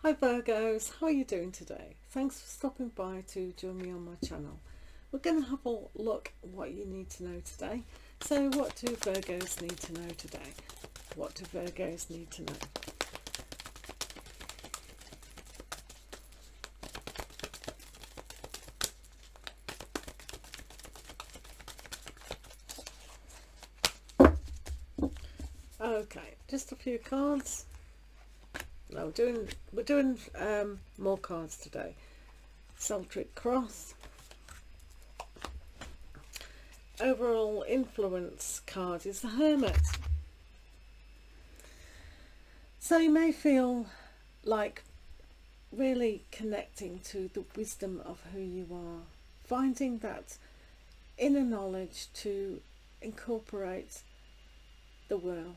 Hi Virgos, how are you doing today? Thanks for stopping by to join me on my channel. We're going to have a look at what you need to know today. So what do Virgos need to know today? What do Virgos need to know? Okay, just a few cards. No, we're doing more cards today. Celtic Cross. Overall influence card is the Hermit. So you may feel like really connecting to the wisdom of who you are, finding that inner knowledge to incorporate the world.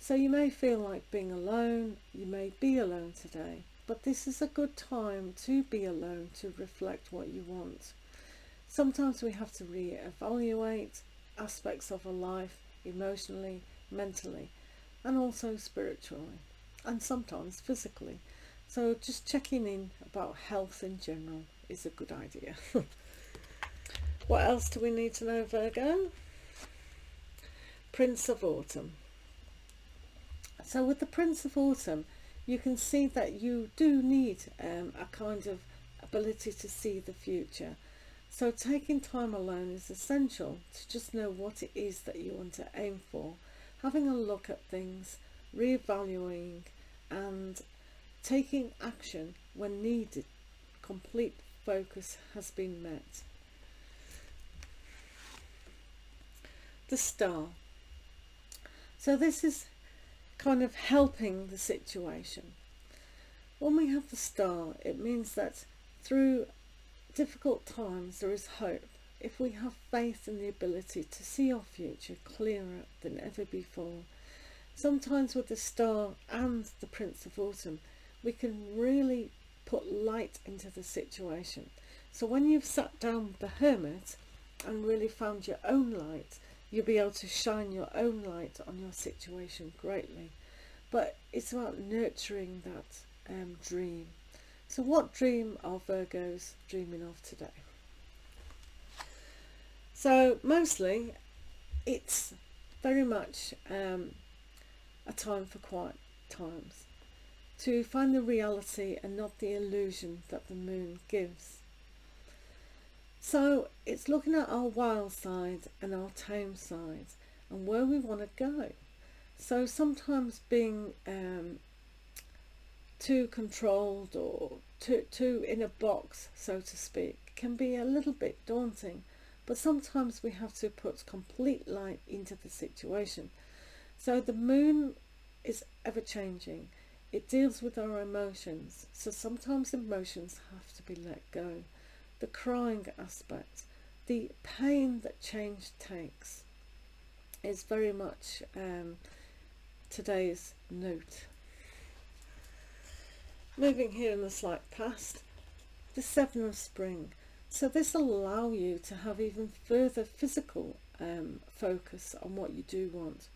So you may feel like being alone, you may be alone today, but this is a good time to be alone, to reflect what you want. Sometimes we have to re-evaluate aspects of our life, emotionally, mentally, and also spiritually, and sometimes physically. So just checking in about health in general is a good idea. What else do we need to know, Virgo? Prince of Autumn. So with the Prince of Autumn, you can see that you do need a kind of ability to see the future. So taking time alone is essential to just know what it is that you want to aim for, having a look at things, reevaluating and taking action when needed. Complete focus has been met. The Star. So this is kind of helping the situation. When we have the Star, it means that through difficult times there is hope. If we have faith in the ability to see our future clearer than ever before. Sometimes with the Star and the Prince of Autumn, we can really put light into the situation. So when you've sat down with the Hermit and really found your own light, you'll be able to shine your own light on your situation greatly. But it's about nurturing that dream. So what dream are Virgos dreaming of today? So mostly it's very much a time for quiet times, to find the reality and not the illusion that the moon gives. So it's looking at our wild side and our tame side and where we want to go. So sometimes being too controlled or too in a box, so to speak, can be a little bit daunting, but sometimes we have to put complete light into the situation. So the moon is ever changing. It deals with our emotions, so sometimes emotions have to be let go. The crying aspect, the pain that change takes, is very much today's note. Moving here in the slight past, the Seven of Spring. So this will allow you to have even further physical focus on what you do want.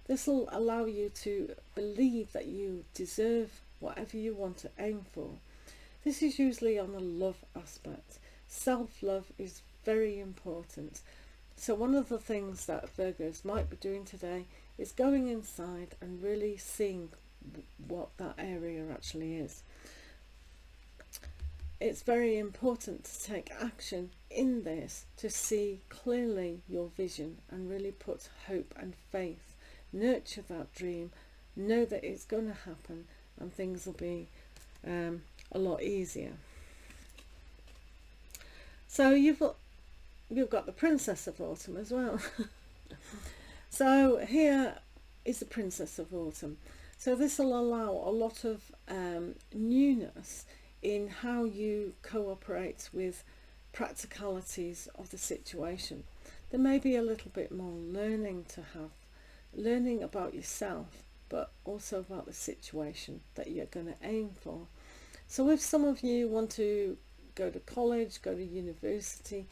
This will allow you to believe that you deserve whatever you want to aim for. This is usually on the love aspect. Self-love is very important. So one of the things that Virgos might be doing today is going inside and really seeing what that area actually is. It's very important to take action in this, to see clearly your vision and really put hope and faith. Nurture that dream, know that it's going to happen and things will be a lot easier. So you've got the Princess of Autumn as well. So here is the Princess of Autumn. So this will allow a lot of newness in how you cooperate with practicalities of the situation. There may be a little bit more learning to have, learning about yourself, but also about the situation that you're going to aim for. So if some of you want to go to college, go to university,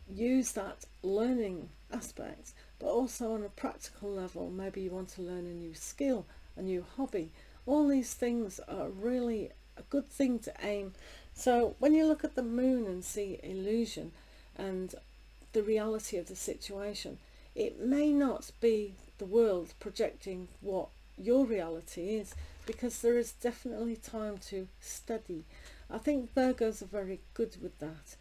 use that learning aspect, but also on a practical level, maybe you want to learn a new skill, a new hobby, All these things are really a good thing to aim. So when you look at the moon and see illusion and the reality of the situation, it may not be the world projecting what your reality is, because there is definitely time to study. I think Virgos are very good with that.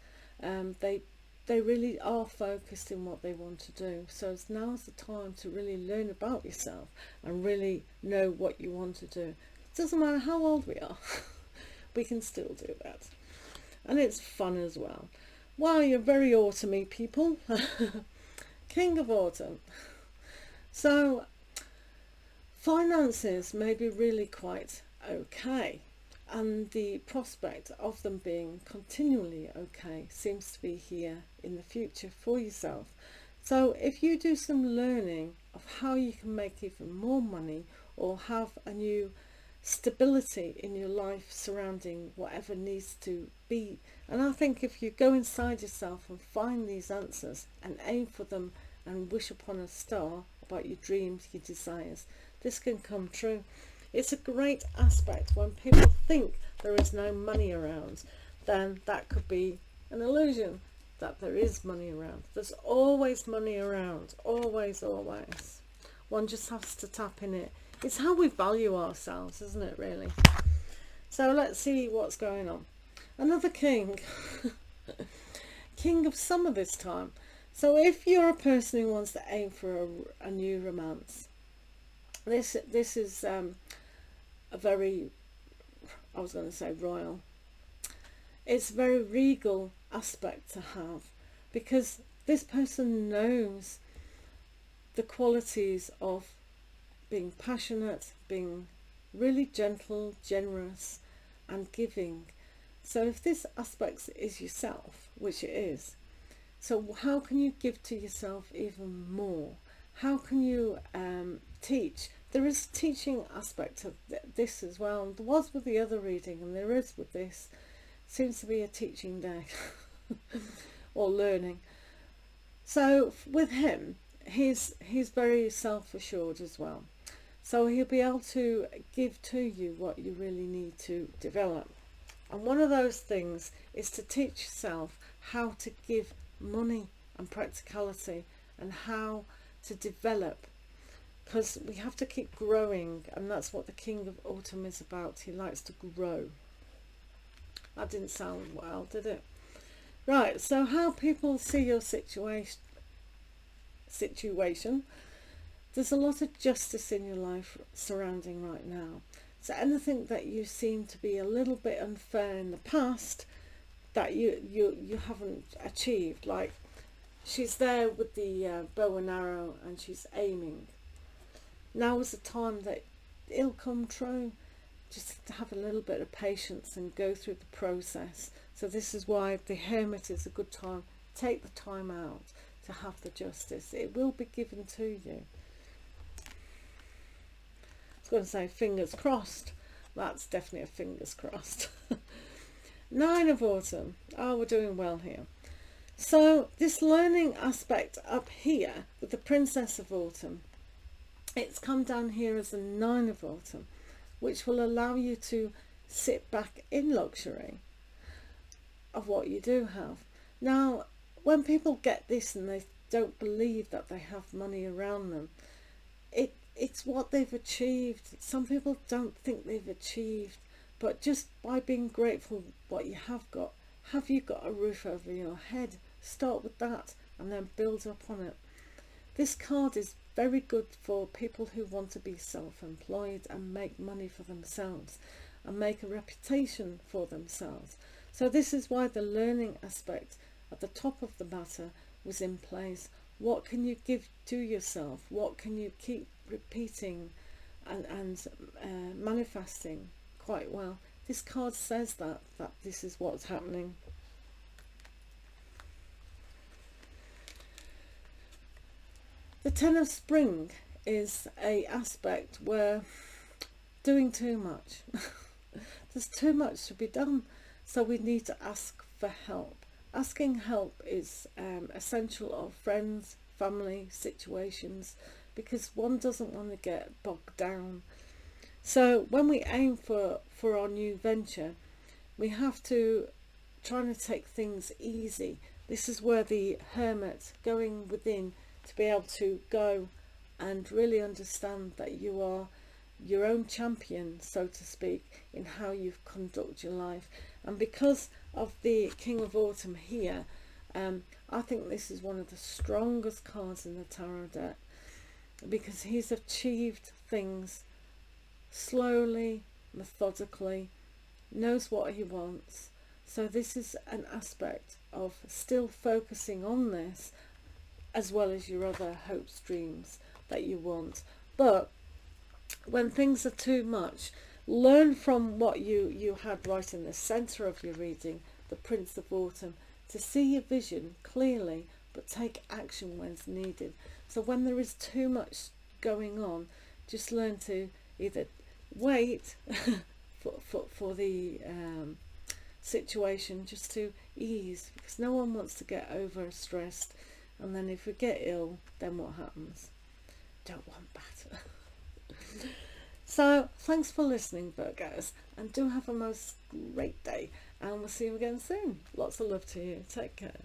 They really are focused in what they want to do. So now's the time to really learn about yourself and really know what you want to do. It doesn't matter how old we are, we can still do that. And it's fun as well. Wow, you're very autumny people. King of Autumn. So finances may be really quite okay, and the prospect of them being continually okay seems to be here in the future for yourself. So if you do some learning of how you can make even more money, or have a new stability in your life surrounding whatever needs to be, and I think if you go inside yourself and find these answers and aim for them and wish upon a star about your dreams, your desires, this can come true. It's a great aspect. When people think there is no money around, then that could be an illusion that there is money around. There's always money around, always, always. One just has to tap in it. It's how we value ourselves, isn't it, really? So let's see what's going on. Another king. King of summer this time. So if you're a person who wants to aim for a new romance, this is a very, I was going to say royal, it's a very regal aspect to have, because this person knows the qualities of being passionate, being really gentle, generous and giving. So if this aspect is yourself, which it is, so how can you give to yourself even more? How can you teach? There is a teaching aspect of this as well. And there was with the other reading, and there is with this. Seems to be a teaching day or learning. So with him, he's very self-assured as well. So he'll be able to give to you what you really need to develop. And one of those things is to teach yourself how to give money and practicality, and how to develop, because we have to keep growing, and that's what the King of Autumn is about. He likes to grow. That didn't sound well, did it? Right, so how people see your situation. There's a lot of justice in your life surrounding right now. So anything that you seem to be a little bit unfair in the past, that you haven't achieved, like she's there with the bow and arrow and she's aiming. Now is the time that it'll come true. Just to have a little bit of patience and go through the process. So this is why the Hermit is a good time. Take the time out to have the justice. It will be given to you. I was going to say fingers crossed. That's definitely a fingers crossed. Nine of Autumn. Oh, we're doing well here. So this learning aspect up here with the Princess of Autumn, it's come down here as a Nine of Autumn, which will allow you to sit back in luxury of what you do have. Now, when people get this and they don't believe that they have money around them, it's what they've achieved. Some people don't think they've achieved, but just by being grateful what you have got. Have you got a roof over your head? Start with that and then build up on it. This card is very good for people who want to be self-employed and make money for themselves and make a reputation for themselves. So this is why the learning aspect at the top of the matter was in place. What can you give to yourself? What can you keep repeating and manifesting quite well? This card says that this is what's happening. The Ten of Spring is a aspect where doing too much. There's too much to be done, so we need to ask for help. Asking help is essential of friends, family, situations, because one doesn't want to get bogged down. So when we aim for our new venture, we have to try to take things easy. This is where the hermit, going within to be able to go and really understand that you are your own champion, so to speak, in how you conduct your life. And because of the King of Autumn here, I think this is one of the strongest cards in the tarot deck, because he's achieved things slowly, methodically, knows what he wants. So this is an aspect of still focusing on this, as well as your other hopes, dreams that you want. But when things are too much, learn from what you had right in the center of your reading, the Prince of Autumn, to see your vision clearly, but take action when it's needed. So when there is too much going on, just learn to either wait for the situation just to ease, because no one wants to get over stressed, and then if we get ill, then what happens? Don't want that. So thanks for listening, Virgos, and do have a most great day, and we'll see you again soon. Lots of love to you. Take care.